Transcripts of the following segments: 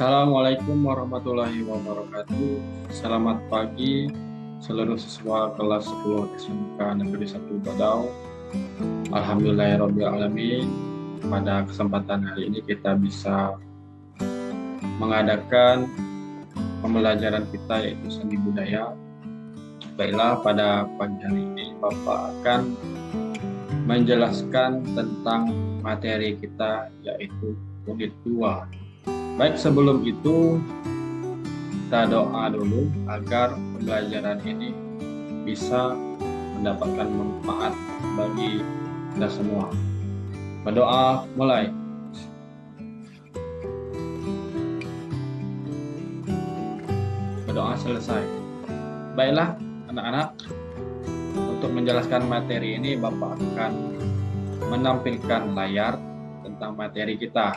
Assalamualaikum warahmatullahi wabarakatuh. Selamat pagi seluruh siswa kelas 10 SMK Negeri 1 Badau. Alhamdulillahirrabbilalamin. Pada kesempatan hari ini kita bisa mengadakan pembelajaran kita yaitu seni budaya. Baiklah, pada pagi hari ini Bapak akan menjelaskan tentang materi kita yaitu unit 2. Baik, sebelum itu kita doa dulu agar pembelajaran ini bisa mendapatkan manfaat bagi kita semua. Berdoa mulai. Berdoa selesai. Baiklah anak-anak, untuk menjelaskan materi ini Bapak akan menampilkan layar tentang materi kita.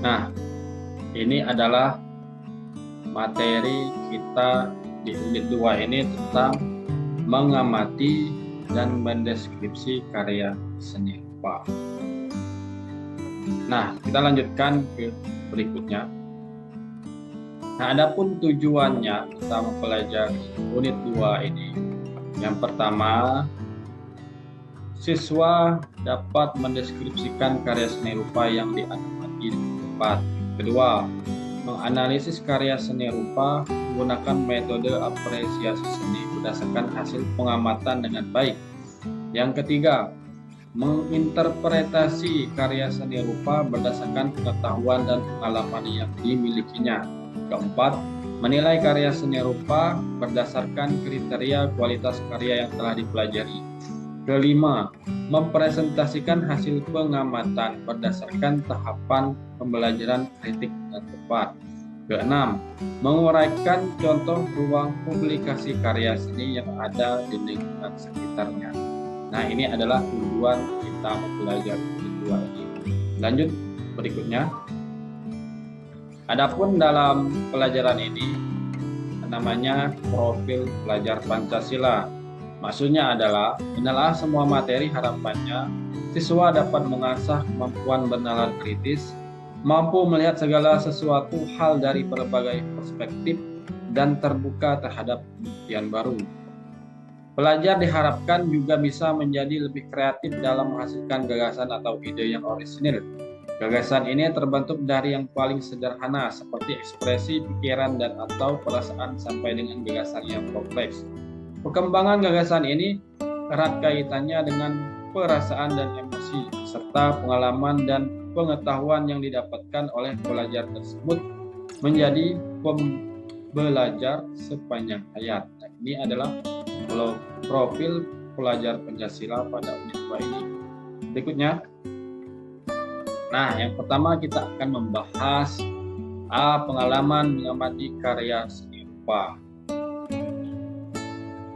Nah, ini adalah materi kita di unit 2 ini tentang mengamati dan mendeskripsi karya seni rupa. Nah, kita lanjutkan ke berikutnya. Nah, adapun tujuannya kita mempelajari unit 2 ini. Yang pertama, siswa dapat mendeskripsikan karya seni rupa yang diamati. Kedua, menganalisis karya seni rupa menggunakan metode apresiasi seni berdasarkan hasil pengamatan dengan baik. Yang ketiga, menginterpretasi karya seni rupa berdasarkan pengetahuan dan pengalaman yang dimilikinya. Keempat, menilai karya seni rupa berdasarkan kriteria kualitas karya yang telah dipelajari. Kelima, mempresentasikan hasil pengamatan berdasarkan tahapan pembelajaran kritik dan tepat. Keenam, menguraikan contoh ruang publikasi karya seni yang ada di lingkungan sekitarnya. Nah, ini adalah tujuan kita mempelajari kedua ini. Lanjut berikutnya. Adapun dalam pelajaran ini namanya profil pelajar Pancasila. Maksudnya adalah menelaah semua materi, harapannya siswa dapat mengasah kemampuan bernalar kritis, mampu melihat segala sesuatu hal dari berbagai perspektif, dan terbuka terhadap pembuktian baru. Pelajar diharapkan juga bisa menjadi lebih kreatif dalam menghasilkan gagasan atau ide yang orisinil. Gagasan ini terbentuk dari yang paling sederhana seperti ekspresi, pikiran, dan atau perasaan sampai dengan gagasan yang kompleks. Perkembangan gagasan ini erat kaitannya dengan perasaan dan emosi, serta pengalaman dan pengetahuan yang didapatkan oleh pelajar tersebut menjadi pembelajar sepanjang hayat. Nah, ini adalah profil pelajar Pancasila pada unit 2 ini. Berikutnya. Nah, yang pertama kita akan membahas pengalaman mengamati karya seni rupa.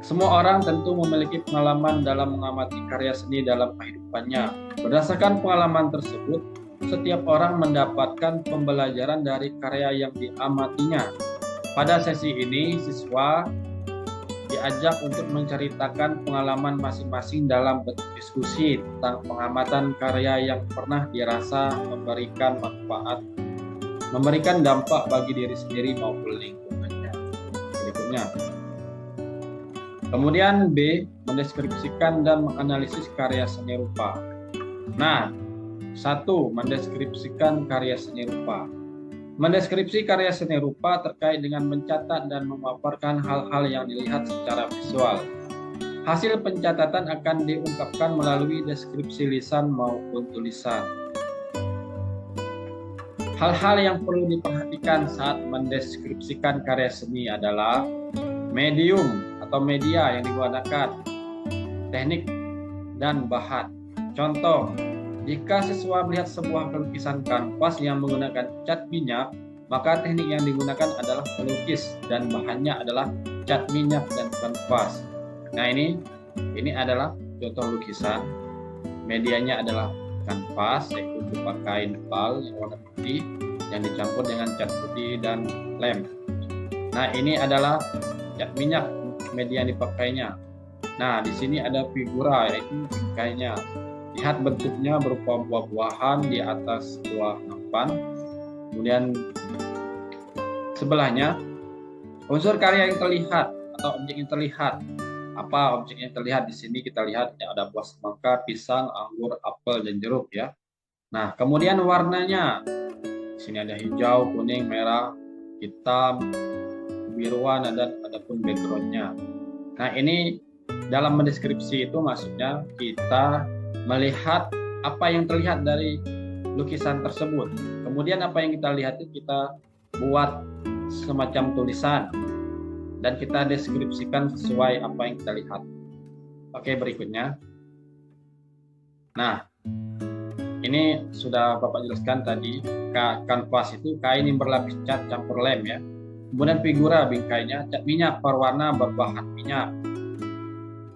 Semua orang tentu memiliki pengalaman dalam mengamati karya seni dalam kehidupannya. Berdasarkan pengalaman tersebut, setiap orang mendapatkan pembelajaran dari karya yang diamatinya. Pada sesi ini, siswa diajak untuk menceritakan pengalaman masing-masing dalam berdiskusi tentang pengamatan karya yang pernah dirasa memberikan dampak bagi diri sendiri maupun lingkungannya. Berikutnya. Kemudian B, mendeskripsikan dan menganalisis karya seni rupa. Nah, 1. Mendeskripsikan karya seni rupa. Mendeskripsi karya seni rupa terkait dengan mencatat dan memaparkan hal-hal yang dilihat secara visual. Hasil pencatatan akan diungkapkan melalui deskripsi lisan maupun tulisan. Hal-hal yang perlu diperhatikan saat mendeskripsikan karya seni adalah medium atau media yang digunakan, teknik, dan bahan. Contoh, jika siswa melihat sebuah lukisan kanvas yang menggunakan cat minyak, maka teknik yang digunakan adalah melukis dan bahannya adalah cat minyak dan kanvas. Nah, ini adalah contoh lukisan. Medianya adalah kanvas, yaitu berupa kain tebal yang warna putih yang dicampur dengan cat putih dan lem. Nah, ini adalah cat minyak, media yang dipakainya. Nah, di sini ada figura, yaitu bingkainya. Lihat bentuknya berupa buah-buahan di atas buah nampan. Kemudian sebelahnya unsur karya yang terlihat atau objek yang terlihat. Apa objek yang terlihat di sini? Kita lihat ada buah semangka, pisang, anggur, apel, dan jeruk ya. Nah, kemudian warnanya. Di sini ada hijau, kuning, merah, hitam, kebiruan, dan adapun backgroundnya. Nah, ini dalam mendeskripsi itu maksudnya kita melihat apa yang terlihat dari lukisan tersebut. Kemudian apa yang kita lihat itu kita buat semacam tulisan dan kita deskripsikan sesuai apa yang kita lihat. Oke, berikutnya. Nah, ini sudah Bapak jelaskan tadi, kanvas itu kain yang berlapis cat campur lem ya. Kemudian figura bingkainya cat minyak berwarna berbahan minyak.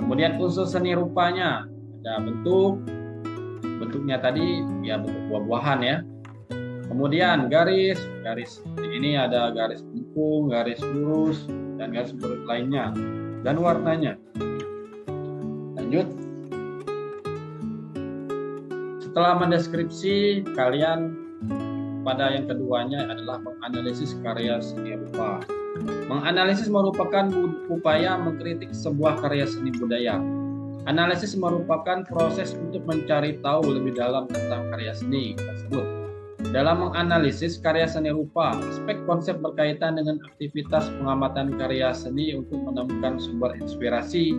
Kemudian unsur seni rupanya ada bentuknya tadi ya bentuk buah-buahan ya. Kemudian garis ini ada garis lengkung, garis lurus, dan garis berut lainnya, dan warnanya. Lanjut. Setelah mendeskripsi, kalian pada yang keduanya adalah menganalisis karya seni rupa. Menganalisis merupakan upaya mengkritik sebuah karya seni budaya. Analisis merupakan proses untuk mencari tahu lebih dalam tentang karya seni tersebut. Dalam menganalisis karya seni rupa, aspek konsep berkaitan dengan aktivitas pengamatan karya seni untuk menemukan sumber inspirasi,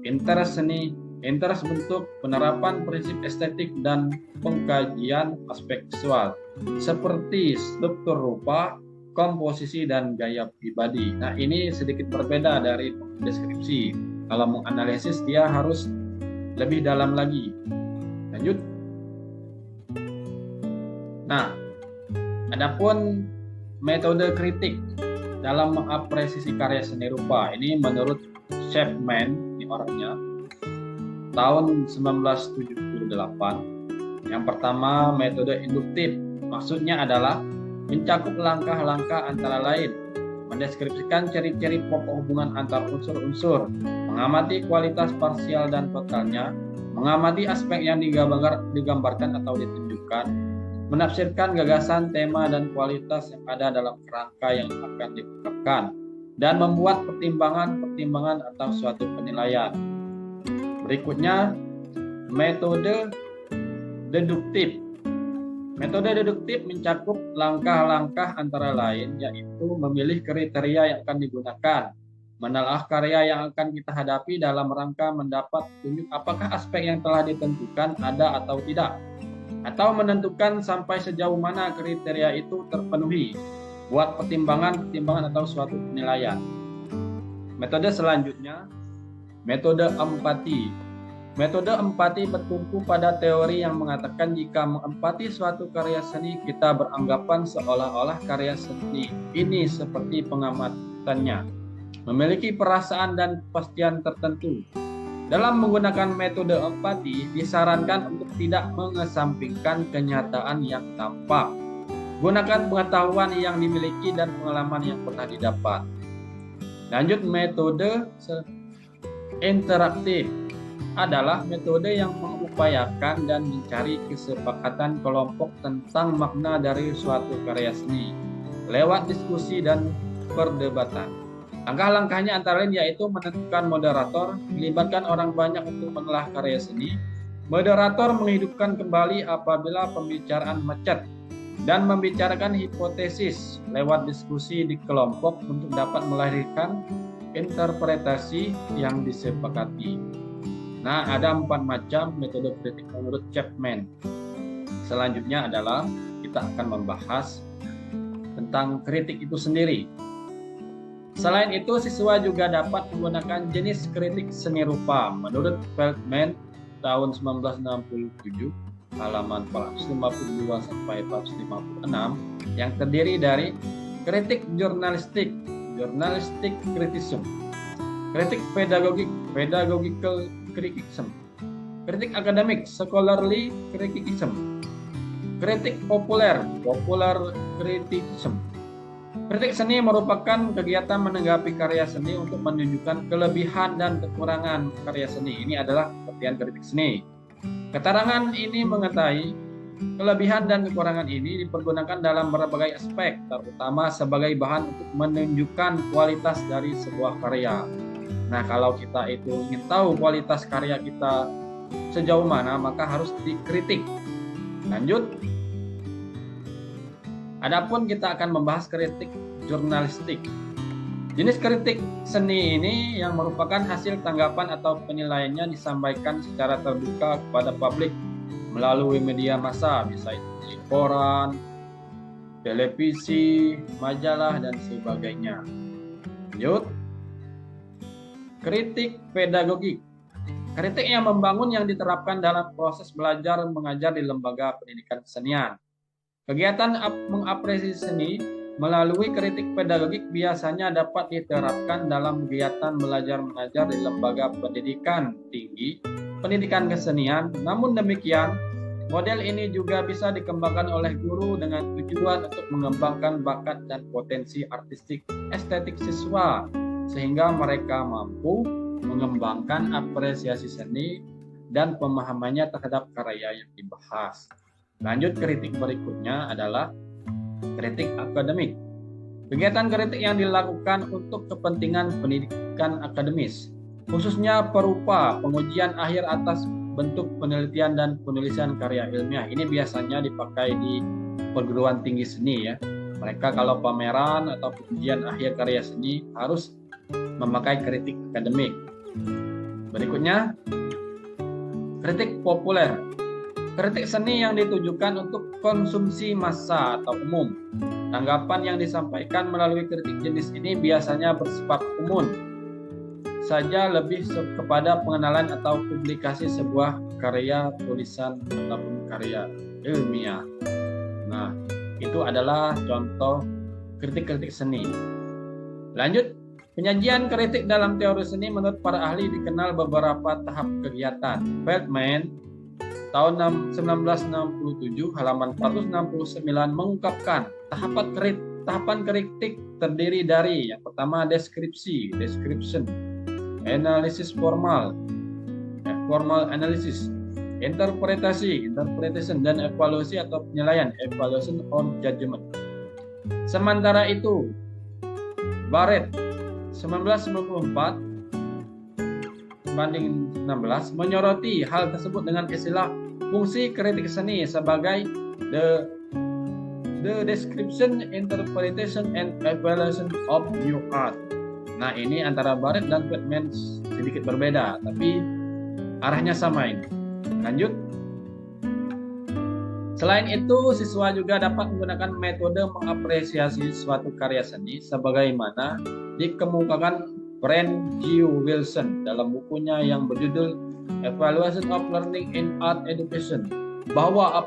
interest seni, interest bentuk, penerapan prinsip estetik, dan pengkajian aspek visual, seperti struktur rupa, komposisi, dan gaya pribadi. Nah, ini sedikit berbeda dari deskripsi. Kalau menganalisis, dia harus lebih dalam lagi. Lanjut. Nah, adapun metode kritik dalam mengapresiasi karya seni rupa ini menurut Chapman, ini orangnya, tahun 1978. Yang pertama, metode induktif. Maksudnya adalah mencakup langkah-langkah antara lain, mendeskripsikan ciri-ciri pokok hubungan antar unsur-unsur, mengamati kualitas parsial dan totalnya, mengamati aspek yang digambarkan atau ditunjukkan, menafsirkan gagasan, tema, dan kualitas yang ada dalam kerangka yang akan diungkapkan, dan membuat pertimbangan-pertimbangan atau suatu penilaian. Berikutnya, metode deduktif. Metode deduktif mencakup langkah-langkah antara lain, yaitu memilih kriteria yang akan digunakan, menelaah karya yang akan kita hadapi dalam rangka mendapat petunjuk apakah aspek yang telah ditentukan ada atau tidak, atau menentukan sampai sejauh mana kriteria itu terpenuhi, buat pertimbangan atau suatu penilaian. Metode selanjutnya, metode empati. Metode empati bertumpu pada teori yang mengatakan jika mengempati suatu karya seni, kita beranggapan seolah-olah karya seni ini seperti pengamatannya, memiliki perasaan dan kepastian tertentu. Dalam menggunakan metode empati, disarankan untuk tidak mengesampingkan kenyataan yang tampak. Gunakan pengetahuan yang dimiliki dan pengalaman yang pernah didapat. Lanjut, metode interaktif adalah metode yang mengupayakan dan mencari kesepakatan kelompok tentang makna dari suatu karya seni lewat diskusi dan perdebatan. Langkah-langkahnya antara lain yaitu menentukan moderator, melibatkan orang banyak untuk menelaah karya seni. Moderator menghidupkan kembali apabila pembicaraan macet dan membicarakan hipotesis lewat diskusi di kelompok untuk dapat melahirkan interpretasi yang disepakati. Nah, ada 4 macam metode kritik menurut Chapman. Selanjutnya adalah kita akan membahas tentang kritik itu sendiri. Selain itu, siswa juga dapat menggunakan jenis kritik seni rupa. Menurut Feldman tahun 1967, halaman 452 sampai 456, yang terdiri dari kritik jurnalistik, journalistic criticism, kritik pedagogik, pedagogical criticism, kritik akademik, scholarly criticism, kritik populer, popular criticism, Kritik seni merupakan kegiatan menanggapi karya seni untuk menunjukkan kelebihan dan kekurangan karya seni. Ini adalah pengertian kritik seni. Keterangan ini mengetahui kelebihan dan kekurangan ini dipergunakan dalam berbagai aspek, terutama sebagai bahan untuk menunjukkan kualitas dari sebuah karya. Nah, kalau kita itu ingin tahu kualitas karya kita sejauh mana, maka harus dikritik. Lanjut. Adapun kita akan membahas kritik jurnalistik. Jenis kritik seni ini yang merupakan hasil tanggapan atau penilaiannya disampaikan secara terbuka kepada publik melalui media massa, misalnya di koran, televisi, majalah, dan sebagainya. Lanjut. Kritik pedagogik. Kritik yang membangun yang diterapkan dalam proses belajar mengajar di lembaga pendidikan kesenian. Kegiatan mengapresiasi seni melalui kritik pedagogik biasanya dapat diterapkan dalam kegiatan belajar mengajar di lembaga pendidikan tinggi, pendidikan kesenian. Namun demikian, model ini juga bisa dikembangkan oleh guru dengan tujuan untuk mengembangkan bakat dan potensi artistik estetik siswa, sehingga mereka mampu mengembangkan apresiasi seni dan pemahamannya terhadap karya yang dibahas. Lanjut, kritik berikutnya adalah kritik akademik. Kegiatan kritik yang dilakukan untuk kepentingan pendidikan akademis, khususnya berupa pengujian akhir atas bentuk penelitian dan penulisan karya ilmiah. Ini biasanya dipakai di perguruan tinggi seni ya. Mereka kalau pameran atau pengujian akhir karya seni harus memakai kritik akademik. Berikutnya, kritik populer. Kritik seni yang ditujukan untuk konsumsi massa atau umum. Tanggapan yang disampaikan melalui kritik jenis ini biasanya bersifat umum saja, lebih kepada pengenalan atau publikasi sebuah karya tulisan ataupun karya ilmiah. Nah, itu adalah contoh kritik-kritik seni. Lanjut, penyajian kritik dalam teori seni menurut para ahli dikenal beberapa tahap kegiatan. Feldman tahun 1967 halaman 469 mengungkapkan tahapan kritik terdiri dari yang pertama deskripsi, description, analisis formal, formal analysis, interpretasi, interpretation, dan evaluasi atau penilaian, evaluation on judgment. Sementara itu, Barrett 1994 banding 16 menyoroti hal tersebut dengan istilah fungsi kritik seni sebagai the description, interpretation, and evaluation of new art. Nah, ini antara Barrett dan Feldman sedikit berbeda, tapi arahnya sama ini. Lanjut. Selain itu, siswa juga dapat menggunakan metode mengapresiasi suatu karya seni sebagaimana dikemukakan Brent G. Wilson dalam bukunya yang berjudul Evaluation of Learning in Art Education, bahwa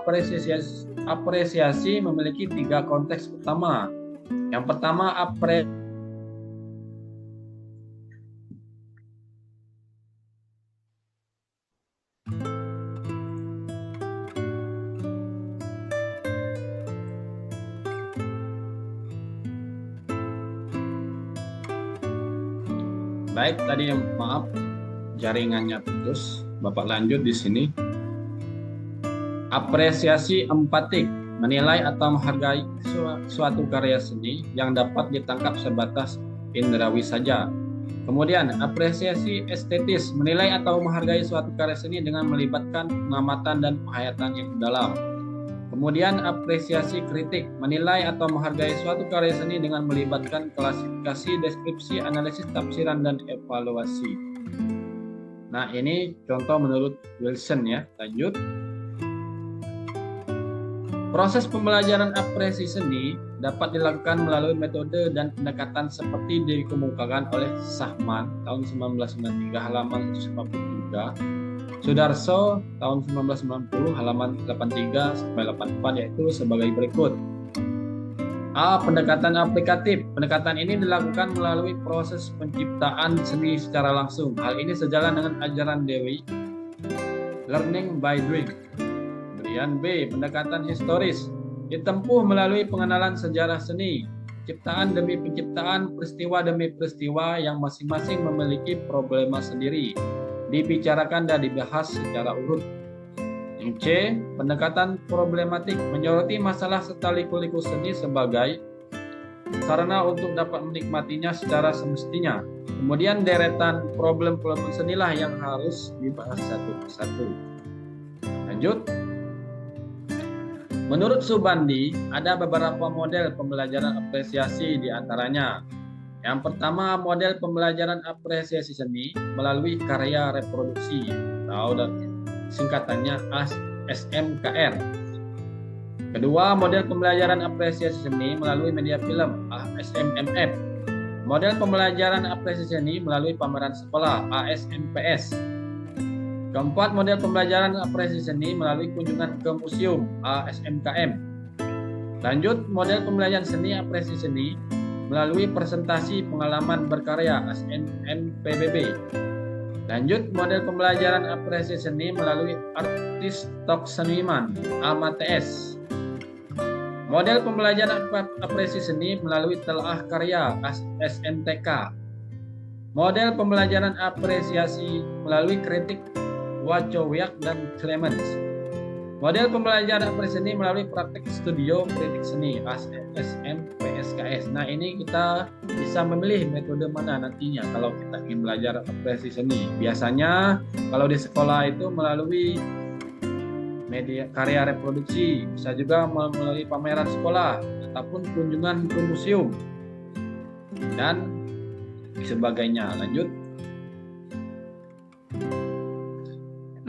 apresiasi memiliki 3 konteks utama. Yang pertama, baik, tadi maaf jaringannya putus. Bapak lanjut di sini. Apresiasi empatik, menilai atau menghargai suatu karya seni yang dapat ditangkap sebatas indrawi saja. Kemudian apresiasi estetis, menilai atau menghargai suatu karya seni dengan melibatkan pengamatan dan penghayatan yang dalam. Kemudian apresiasi kritik, menilai atau menghargai suatu karya seni dengan melibatkan klasifikasi, deskripsi, analisis, tafsiran, dan evaluasi. Nah, ini contoh menurut Wilson ya. Lanjut. Proses pembelajaran apresiasi seni dapat dilakukan melalui metode dan pendekatan seperti dikemukakan oleh Sachman tahun 1993 halaman 143, Sudarso tahun 1990 halaman 83 sampai 84, yaitu sebagai berikut. A. Pendekatan aplikatif. Pendekatan ini dilakukan melalui proses penciptaan seni secara langsung. Hal ini sejalan dengan ajaran Dewey, learning by doing. Kemudian B. Pendekatan historis. Ditempuh melalui pengenalan sejarah seni, penciptaan demi penciptaan, peristiwa demi peristiwa yang masing-masing memiliki problema sendiri, dibicarakan dan dibahas secara urut. Yang C, pendekatan problematik, menyoroti masalah serta liku-liku seni sebagai sarana untuk dapat menikmatinya secara semestinya. Kemudian deretan problem-problem senilah yang harus dibahas satu persatu. Lanjut. Menurut Subandi, ada beberapa model pembelajaran apresiasi di antaranya. Yang pertama, model pembelajaran apresiasi seni melalui karya reproduksi, atau singkatannya SMKR. Kedua, model pembelajaran apresiasi seni melalui media film, ASMMF. Model pembelajaran apresiasi seni melalui pameran sekolah, ASMPS. Keempat, model pembelajaran apresiasi seni melalui kunjungan ke museum, ASMKM. Lanjut, model pembelajaran seni apresiasi seni melalui presentasi pengalaman berkarya, ASMPBB. Lanjut, model pembelajaran apresiasi seni melalui artis talk seniman, AMATS. Model pembelajaran apresiasi seni melalui telaah karya, SNTK. Model pembelajaran apresiasi melalui kritik, Wachowiak dan Clemens. Model pembelajaran apresiasi seni melalui praktek studio kritik seni, SMPSKS. Nah, ini kita bisa memilih metode mana nantinya kalau kita ingin belajar apresiasi seni. Biasanya kalau di sekolah itu melalui media karya reproduksi, bisa juga melalui pameran sekolah ataupun kunjungan ke museum dan sebagainya. Lanjut.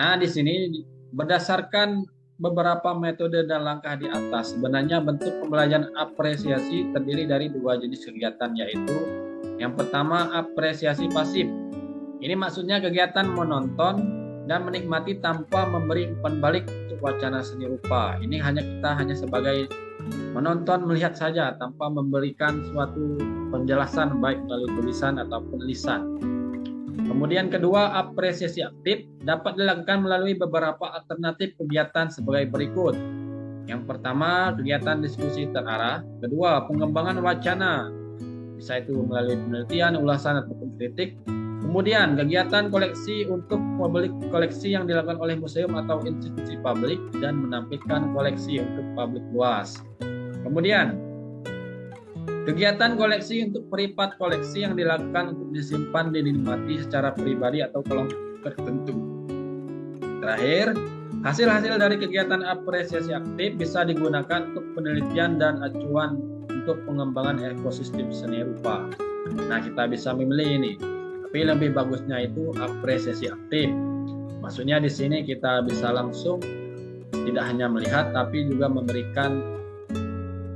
Nah, di sini berdasarkan beberapa metode dan langkah di atas, sebenarnya bentuk pembelajaran apresiasi terdiri dari dua jenis kegiatan, yaitu yang pertama apresiasi pasif. Ini maksudnya kegiatan menonton dan menikmati tanpa memberi umpan balik untuk wacana seni rupa. Ini kita hanya sebagai menonton, melihat saja tanpa memberikan suatu penjelasan baik melalui tulisan ataupun lisan. Kemudian kedua, apresiasi aktif dapat dilakukan melalui beberapa alternatif kegiatan sebagai berikut. Yang pertama, kegiatan diskusi terarah. Kedua, pengembangan wacana. Bisa itu melalui penelitian, ulasan, ataupun kritik. Kemudian, kegiatan koleksi untuk publik, koleksi yang dilakukan oleh museum atau institusi publik dan menampilkan koleksi untuk publik luas. Kemudian, kegiatan koleksi untuk peripat koleksi yang dilakukan untuk disimpan dan dinikmati secara pribadi atau kelompok tertentu. Terakhir, hasil-hasil dari kegiatan apresiasi aktif bisa digunakan untuk penelitian dan acuan untuk pengembangan ekosistem seni rupa. Nah, kita bisa memilih ini. Tapi lebih bagusnya itu apresiasi aktif. Maksudnya di sini kita bisa langsung tidak hanya melihat tapi juga memberikan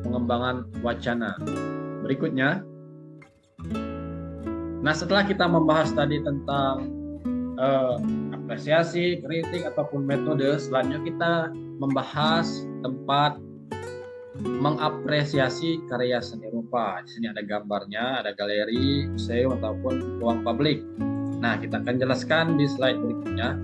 pengembangan wacana. Berikutnya, nah setelah kita membahas tadi tentang apresiasi, kritik ataupun metode, selanjutnya kita membahas tempat mengapresiasi karya seni rupa. Di sini ada gambarnya, ada galeri, museum ataupun ruang publik. Nah, kita akan jelaskan di slide berikutnya.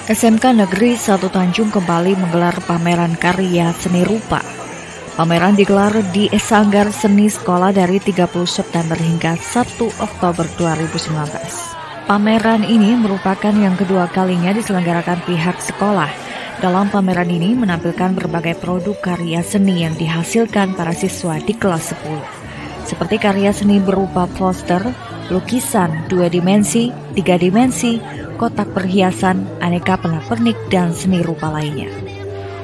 SMK Negeri 1 Tanjung kembali menggelar pameran karya seni rupa. Pameran digelar di Sanggar Seni Sekolah dari 30 September hingga 1 Oktober 2019. Pameran ini merupakan yang kedua kalinya diselenggarakan pihak sekolah. Dalam pameran ini menampilkan berbagai produk karya seni yang dihasilkan para siswa di kelas 10. seperti karya seni berupa poster, lukisan 2 dimensi, 3 dimensi, kotak perhiasan, aneka pernak-pernik, dan seni rupa lainnya.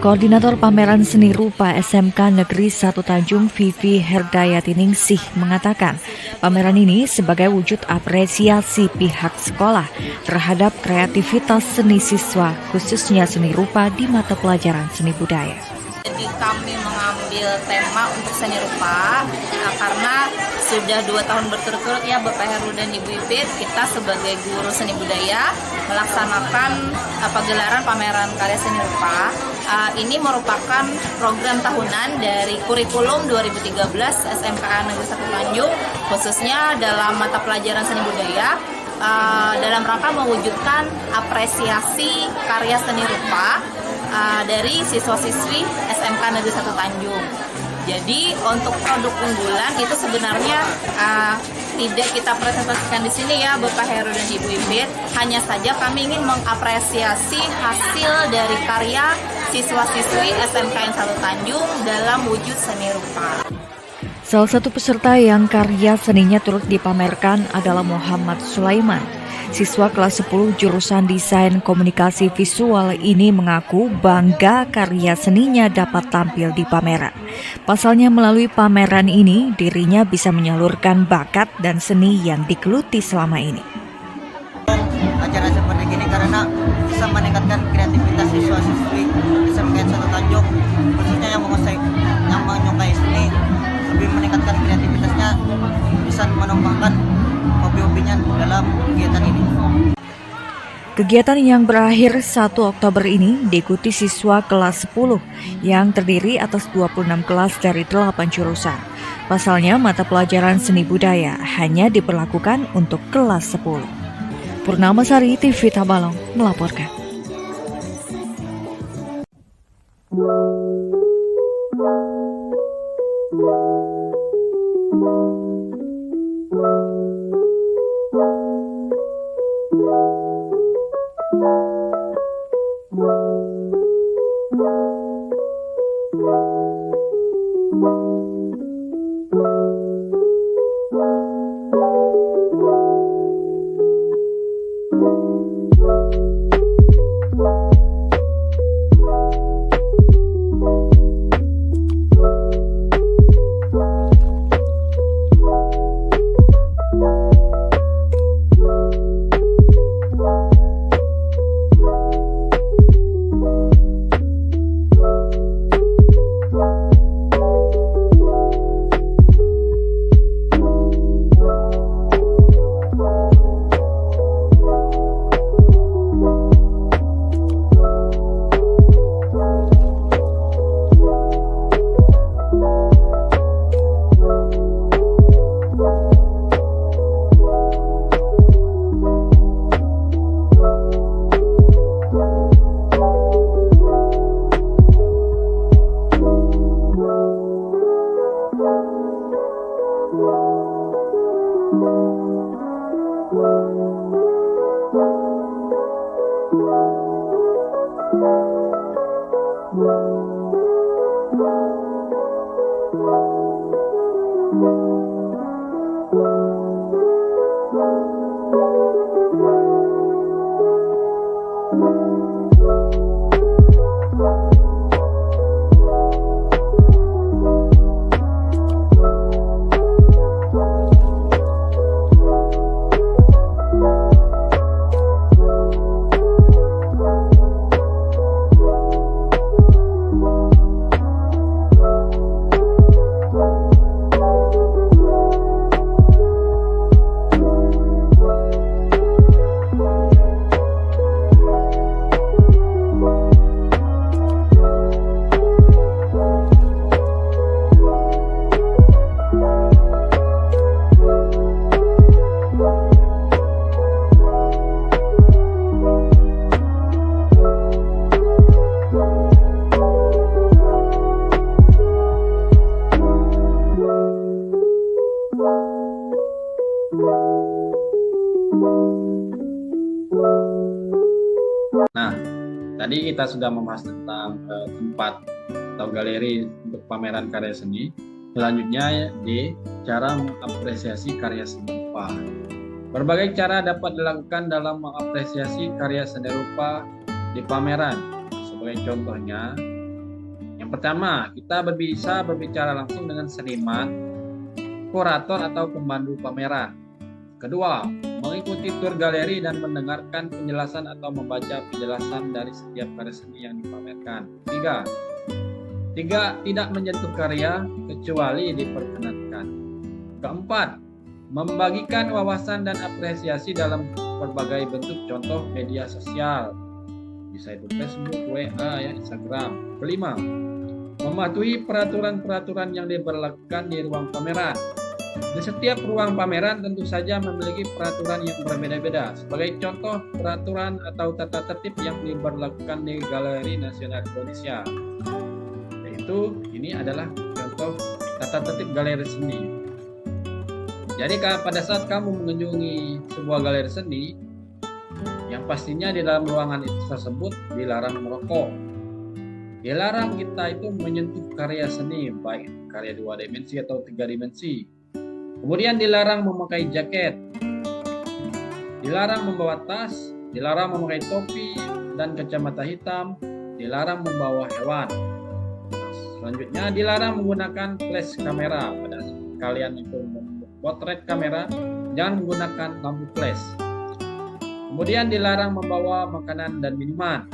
Koordinator Pameran Seni Rupa SMK Negeri 1 Tanjung, Vivi Herdayati Ningsih, mengatakan pameran ini sebagai wujud apresiasi pihak sekolah terhadap kreativitas seni siswa, khususnya seni rupa di mata pelajaran seni budaya. Jadi kami mengambil tema untuk seni rupa karena sudah 2 tahun berturut-turut ya Bapak Heru dan Ibu Ipit, kita sebagai guru seni budaya melaksanakan pagelaran pameran karya seni rupa. Ini merupakan program tahunan dari kurikulum 2013 SMK Negeri 1 Tanjung, khususnya dalam mata pelajaran seni budaya, dalam rangka mewujudkan apresiasi karya seni rupa dari siswa-siswi SMK Negeri 1 Tanjung. Jadi untuk produk unggulan itu sebenarnya tidak kita presentasikan di sini ya Bapak Heru dan Ibu Ipit. Hanya saja kami ingin mengapresiasi hasil dari karya siswa-siswi SMK 1 Tanjung dalam wujud seni rupa. Salah satu peserta yang karya seninya turut dipamerkan adalah Muhammad Sulaiman. Siswa kelas 10 jurusan Desain Komunikasi Visual ini mengaku bangga karya seninya dapat tampil di pameran. Pasalnya melalui pameran ini dirinya bisa menyalurkan bakat dan seni yang digeluti selama ini. Acara seperti ini karena bisa meningkatkan kreativitas siswa-siswi SMK 1 Tanjung, khususnya yang menyukai seni, lebih meningkatkan kreativitasnya, bisa menumpahkan hobi-hobinya dalam kegiatan ini. Kegiatan yang berakhir 1 Oktober ini diikuti siswa kelas 10 yang terdiri atas 26 kelas dari 8 jurusan. Pasalnya mata pelajaran seni budaya hanya diperlakukan untuk kelas 10. Purnamasari TV Tabalong melaporkan. Nah, tadi kita sudah membahas tentang tempat atau galeri untuk pameran karya seni. Selanjutnya di cara mengapresiasi karya seni rupa. Berbagai cara dapat dilakukan dalam mengapresiasi karya seni rupa di pameran. Sebagai contohnya, yang pertama, kita bisa berbicara langsung dengan seniman, kurator atau pemandu pameran. Kedua, mengikuti tur galeri dan mendengarkan penjelasan atau membaca penjelasan dari setiap karya seni yang dipamerkan. Tiga, tidak menyentuh karya kecuali diperkenankan. Keempat, membagikan wawasan dan apresiasi dalam berbagai bentuk contoh media sosial. Bisa itu Facebook, WA, Instagram. Kelima, mematuhi peraturan-peraturan yang diberlakukan di ruang pameran. Di setiap ruang pameran tentu saja memiliki peraturan yang berbeda-beda. Sebagai contoh, peraturan atau tata tertib yang diberlakukan di Galeri Nasional Indonesia. Ini adalah contoh tata tertib galeri seni. Jadi pada saat kamu mengunjungi sebuah galeri seni, yang pastinya di dalam ruangan tersebut dilarang merokok. Dilarang kita itu menyentuh karya seni, baik karya 2 dimensi atau 3 dimensi. Kemudian dilarang memakai jaket, dilarang membawa tas, dilarang memakai topi dan kacamata hitam, dilarang membawa hewan. Selanjutnya dilarang menggunakan flash kamera. Pada kalian itu memotret kamera, jangan menggunakan lampu flash. Kemudian dilarang membawa makanan dan minuman.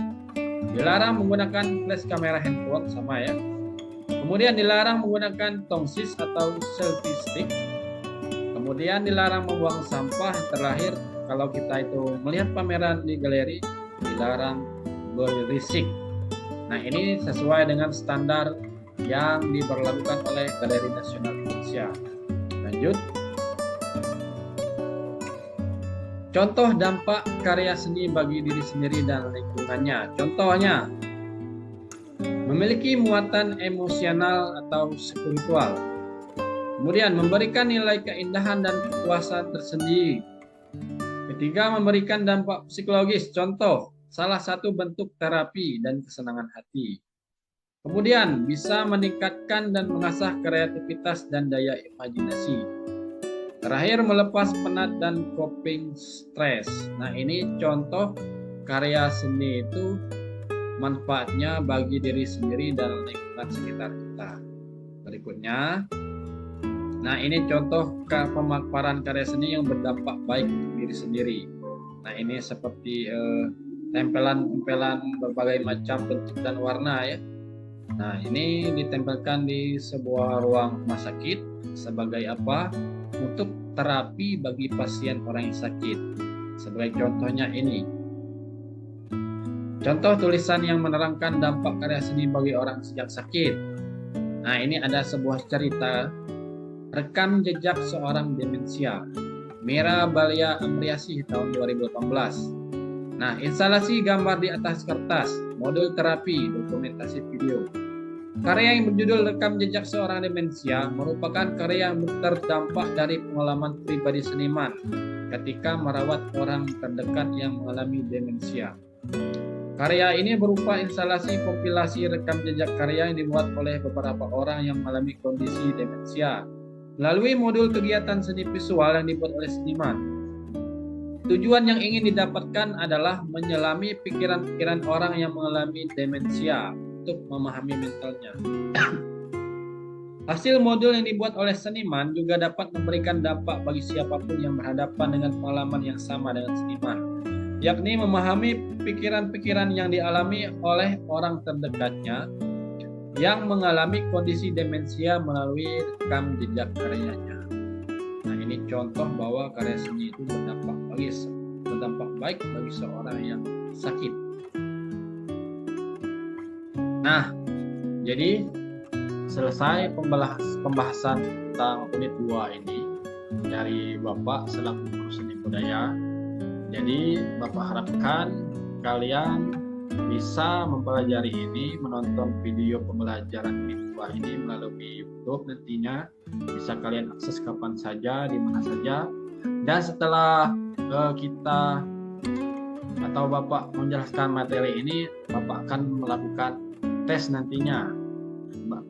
Dilarang menggunakan flash kamera handphone, sama ya. Kemudian dilarang menggunakan tongsis atau selfie stick. Kemudian dilarang membuang sampah. Terakhir, kalau kita itu melihat pameran di galeri, dilarang berisik. Nah, ini sesuai dengan standar yang diberlakukan oleh Galeri Nasional Indonesia. Lanjut. Contoh dampak karya seni bagi diri sendiri dan lingkungannya. Contohnya, memiliki muatan emosional atau spiritual. Kemudian, memberikan nilai keindahan dan kepuasan tersendiri. Ketiga, memberikan dampak psikologis. Contoh, salah satu bentuk terapi dan kesenangan hati. Kemudian bisa meningkatkan dan mengasah kreativitas dan daya imajinasi. Terakhir, melepas penat dan coping stres. Nah, ini contoh karya seni itu manfaatnya bagi diri sendiri dan lingkungan sekitar kita. Berikutnya, nah ini contoh pemaparan karya seni yang berdampak baik untuk diri sendiri. Nah, ini seperti tempelan-tempelan berbagai macam bentuk dan warna ya. Nah, ini ditempelkan di sebuah ruang rumah sakit sebagai apa? Untuk terapi bagi pasien orang yang sakit. Sebagai contohnya ini. Contoh tulisan yang menerangkan dampak karya seni bagi orang yang sakit. Nah, ini ada sebuah cerita rekam jejak seorang demensia. Mira Balia Amriasi tahun 2018. Nah, instalasi gambar di atas kertas, modul terapi, dokumentasi video. Karya yang berjudul Rekam Jejak Seorang Demensia merupakan karya yang terdampak dari pengalaman pribadi seniman ketika merawat orang terdekat yang mengalami demensia. Karya ini berupa instalasi kompilasi rekam jejak karya yang dibuat oleh beberapa orang yang mengalami kondisi demensia melalui modul kegiatan seni visual yang dibuat oleh seniman. Tujuan yang ingin didapatkan adalah menyelami pikiran-pikiran orang yang mengalami demensia untuk memahami mentalnya. Hasil modul yang dibuat oleh seniman juga dapat memberikan dampak bagi siapapun yang berhadapan dengan pengalaman yang sama dengan seniman, yakni memahami pikiran-pikiran yang dialami oleh orang terdekatnya yang mengalami kondisi demensia melalui rekam jejak karyanya. Nah, ini contoh bahwa karya seni itu berdampak baik bagi seorang yang sakit. Nah, jadi selesai pembahasan tentang unit 2 ini dari Bapak selaku guru seni budaya. Jadi Bapak harapkan kalian bisa mempelajari ini, menonton video pembelajaran unit 2 ini melalui YouTube nantinya. Bisa kalian akses kapan saja, di mana saja. Dan setelah kita atau Bapak menjelaskan materi ini, Bapak akan melakukan tes nantinya.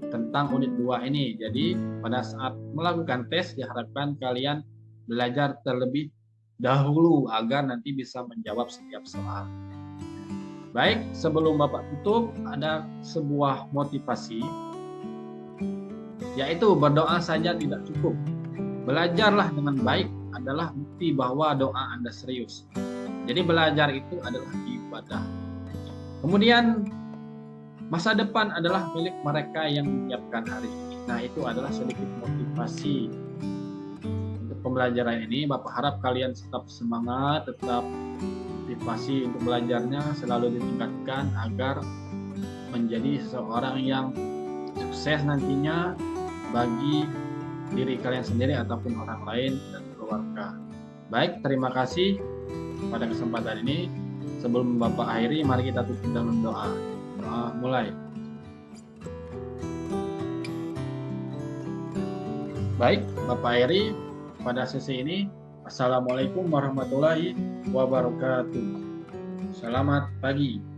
tentang unit 2 ini. Jadi pada saat melakukan tes diharapkan kalian belajar terlebih dahulu agar nanti bisa menjawab setiap soal. Baik, sebelum Bapak tutup ada sebuah motivasi, yaitu berdoa saja tidak cukup. Belajarlah dengan baik adalah bukti bahwa doa Anda serius. Jadi belajar itu adalah ibadah. Kemudian masa depan adalah milik mereka yang menyiapkan hari ini. Nah, itu adalah sedikit motivasi untuk pembelajaran ini. Bapak harap kalian tetap semangat, tetap motivasi untuk belajarnya selalu ditingkatkan agar menjadi seseorang yang sukses nantinya bagi diri kalian sendiri ataupun orang lain dan keluarga. Baik, terima kasih pada kesempatan ini. Sebelum Bapak akhiri, mari kita tutup dengan doa. Mulai. Baik, Bapak Eri, pada sesi ini Assalamualaikum warahmatullahi wabarakatuh. Selamat pagi.